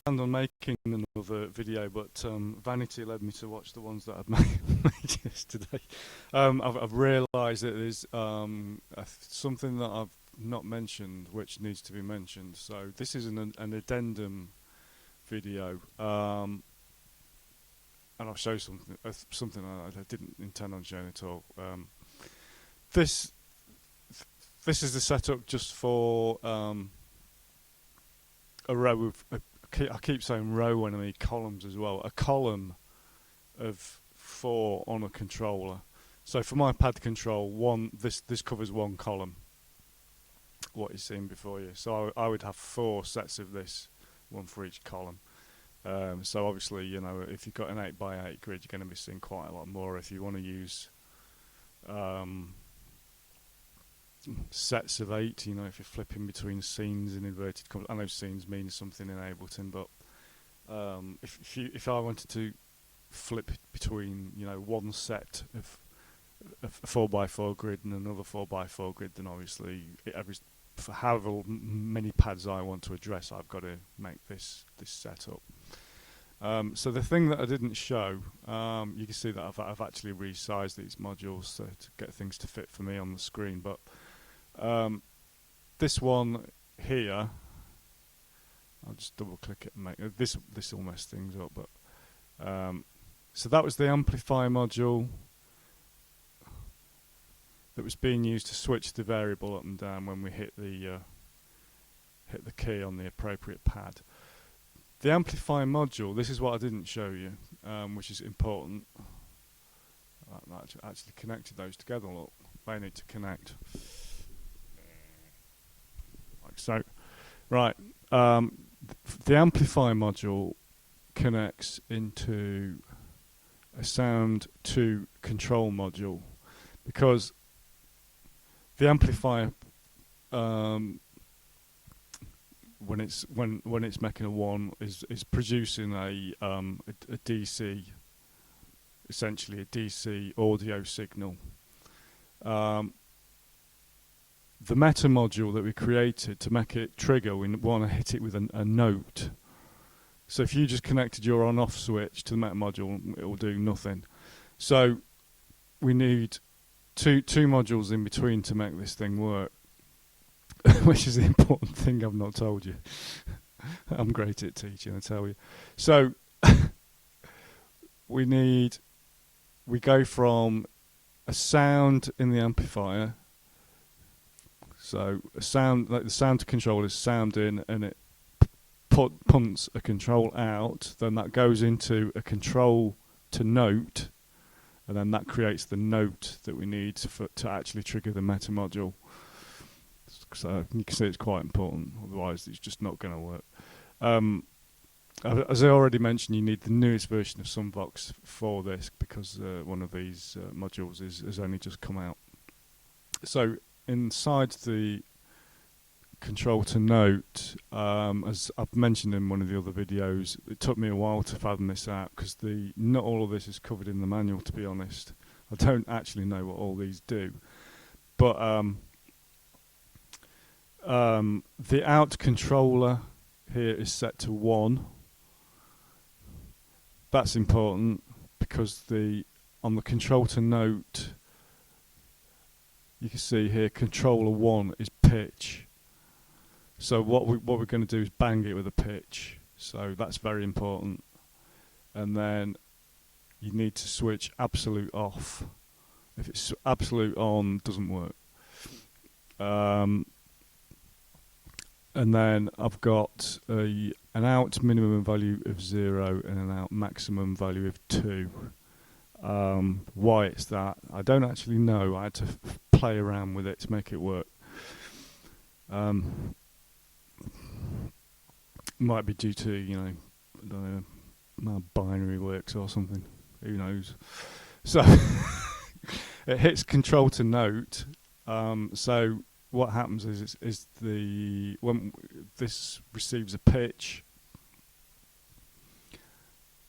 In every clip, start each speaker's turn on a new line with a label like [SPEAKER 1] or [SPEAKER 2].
[SPEAKER 1] on making another video, but vanity led me to watch the ones that I'd made yesterday. I've realised that there's something that I've not mentioned, which needs to be mentioned. So this is an addendum video, and I'll show something I didn't intend on showing at all. This is the setup just for a row of. I keep saying row when I mean columns as well. A column of 4 on a controller. So for my pad control, this covers 1 column. What you've seen before you. So I would have 4 sets of this, 1 for each column. So obviously, you know, if you've got an 8x8 grid, you're going to be seeing quite a lot more. If you want to use sets of 8, you know, if you're flipping between scenes in inverted commas. I know scenes means something in Ableton, but if I wanted to flip between, you know, one set of a 4x4 grid and another 4x4 grid, then obviously for however many pads I want to address, I've got to make this setup. So the thing that I didn't show, you can see that I've actually resized these modules to get things to fit for me on the screen. But this one here, I'll just double click it and make this will mess things up. But so that was the amplifier module that was being used to switch the variable up and down when we hit the key on the appropriate pad. The amplifier module, this is what I didn't show you, which is important. I actually connected those together. Look, they need to connect like so. Right, the amplifier module connects into a sound to control module, because the amplifier, when it's making a 1, is producing a DC, essentially a DC audio signal. The meta module that we created to make it trigger, we want to hit it with a note. So if you just connected your on-off switch to the meta module, it will do nothing. So we need two modules in between to make this thing work. Which is the important thing I've not told you. I'm great at teaching, I tell you. So we go from a sound in the amplifier. So a sound, like the sound to control is sound in, and it pumps a control out. Then that goes into a control to note, and then that creates the note that we need to actually trigger the meta module. So you can see it's quite important, otherwise it's just not going to work. As I already mentioned, you need the newest version of Sunvox for this, because one of these modules has only just come out. So inside the control to note, as I've mentioned in one of the other videos, it took me a while to fathom this out, because not all of this is covered in the manual, to be honest. I don't actually know what all these do. But the out controller here is set to 1. That's important, because on the control to note, you can see here controller 1 is pitch. So what we're going to do is bang it with a pitch. So that's very important. And then you need to switch absolute off. If it's absolute on, it doesn't work. And then I've got an out minimum value of 0 and an out maximum value of 2. Why it's that, I don't actually know. I had to play around with it to make it work. Might be due to, you know, I don't know, how binary works or something. Who knows? So it hits control to note. So what happens is when this receives a pitch,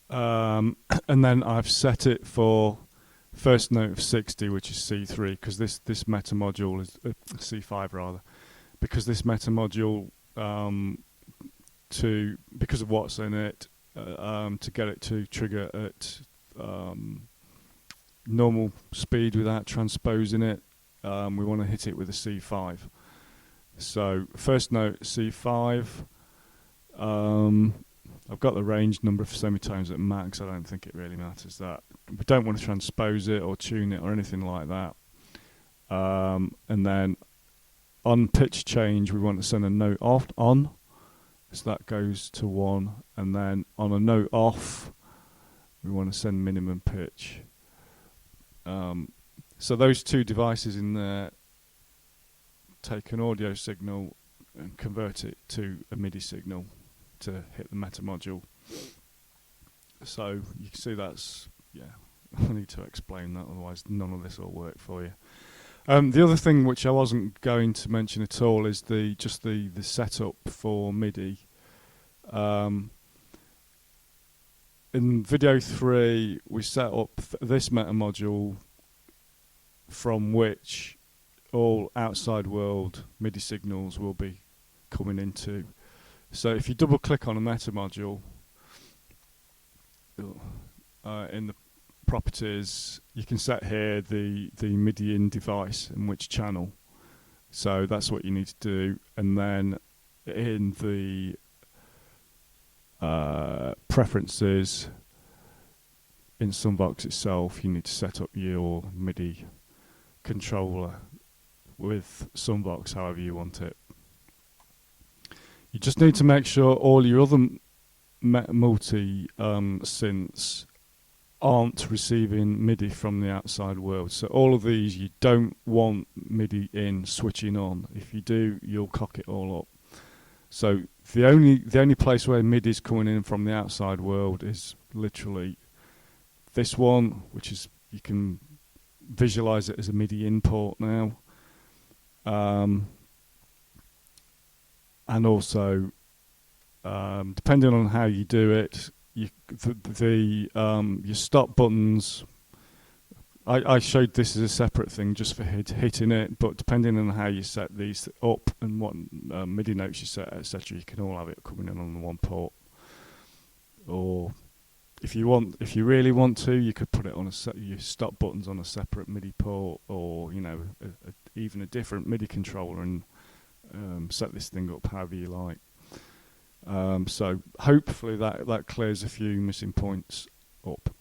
[SPEAKER 1] and then I've set it for first note of 60, which is C3, because this meta module is C5 rather, because this meta module to, because of what's in it, to get it to trigger at normal speed without transposing it. We want to hit it with a C5. So first note C5. I've got the range number of semitones at max. I don't think it really matters that. We don't want to transpose it or tune it or anything like that. And then on pitch change, we want to send a note on, so that goes to 1. And then on a note off, we want to send minimum pitch. So those two devices in there take an audio signal and convert it to a MIDI signal to hit the meta module. So you can see that's, yeah, I need to explain that, otherwise none of this will work for you. The other thing which I wasn't going to mention at all is the setup for MIDI. In video 3, we set up this meta module from which all outside world MIDI signals will be coming into. So if you double click on a meta module, in the properties, you can set here the MIDI in device and which channel. So that's what you need to do. And then in the preferences in Sunvox itself, you need to set up your MIDI controller with Sunvox however you want it. You just need to make sure all your other multi synths aren't receiving MIDI from the outside world. So all of these, you don't want MIDI in switching on. If you do, you'll cock it all up. So the only place where MIDI is coming in from the outside world is literally this one, which is, you can visualize it as a MIDI import now. And also, depending on how you do it, your stop buttons, I showed this as a separate thing just for hitting it, but depending on how you set these up and what MIDI notes you set, etc., you can all have it coming in on the one port. Or if you really want to, you could put it on your stop buttons on a separate MIDI port, or even a different MIDI controller, and set this thing up however you like. So hopefully that clears a few missing points up.